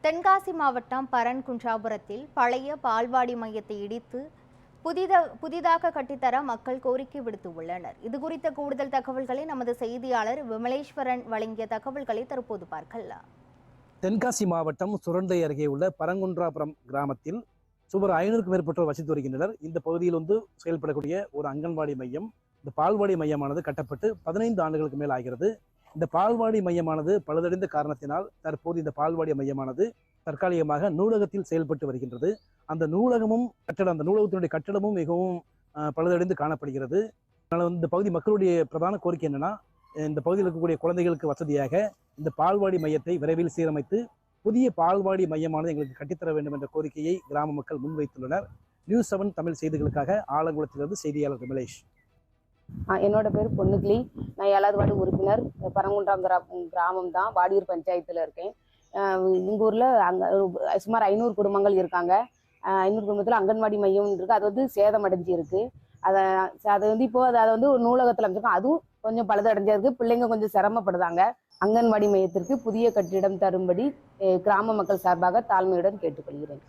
தென்காசி மாவட்டம் பரன்குன்றாபுரத்தில் பழைய பால்வாடி மையத்தை இடித்து புதிதாக கட்டித்தர மக்கள் கோரிக்கை விடுத்துள்ளனர். இதுகுறித்த கூடுதல் தகவல்களை நமது செய்தியாளர் விமலேஸ்வரன் வழங்கிய தகவல்களை தற்போது பார்க்கலாம். தென்காசி மாவட்டம் சுரண்டை அருகே உள்ள பரங்குன்றாபுரம் கிராமத்தில் சுமார் 500க்கும் மேற்பட்டோர் வசித்து வருகின்றனர். இந்த பகுதியில் செயல்படக்கூடிய ஒரு அங்கன்வாடி மையம், இந்த பால்வாடி மையமானது கட்டப்பட்டு 15 ஆண்டுகளுக்கு மேல் ஆகிறது. இந்த பால்வாடி மையமானது பழுதடைந்த காரணத்தினால் தற்போது இந்த பால்வாடி மையமானது தற்காலிகமாக நூலகத்தில் செயல்பட்டு வருகின்றது. அந்த நூலகத்தினுடைய கட்டடமும் மிகவும் பழுதடைந்து காணப்படுகிறது. அதனால் இந்த பகுதி மக்களுடைய பிரதான கோரிக்கை என்னன்னா, இந்த பகுதியில் இருக்கக்கூடிய குழந்தைகளுக்கு வசதியாக இந்த பால்வாடி மையத்தை விரைவில் சீரமைத்து புதிய பால்வாடி மையமானது எங்களுக்கு கட்டித்தர வேண்டும் என்ற கோரிக்கையை கிராம மக்கள் முன்வைத்துள்ளனர். நியூஸ் 7 தமிழ் செய்திகளுக்காக ஆலங்குளத்திலிருந்து செய்தியாளர் விமலேஷ். என்னோட பேர் பொன்னுக்கிளி. நான் 7வது வார்டு உறுப்பினர். பரங்குன்றம் கிராமம் தான், வாடியூர் பஞ்சாயத்தில் இருக்கேன். எங்கள் ஊரில் சுமார் 500 குடும்பங்கள் இருக்காங்க. 500 குடும்பத்தில் அங்கன்வாடி மையம் இருக்குது. அது சேதமடைஞ்சு இருக்குது. அதை இப்போ அதை ஒரு நூலகத்தில் அமைச்சிருக்கோம். அதுவும் கொஞ்சம் பழுதடைஞ்சிருக்கு. பிள்ளைங்க கொஞ்சம் சிரமப்படுதாங்க. அங்கன்வாடி மையத்திற்கு புதிய கட்டிடம் தரும்படி கிராம மக்கள் சார்பாக தாழ்மையுடன் கேட்டுக்கொள்கிறேன்.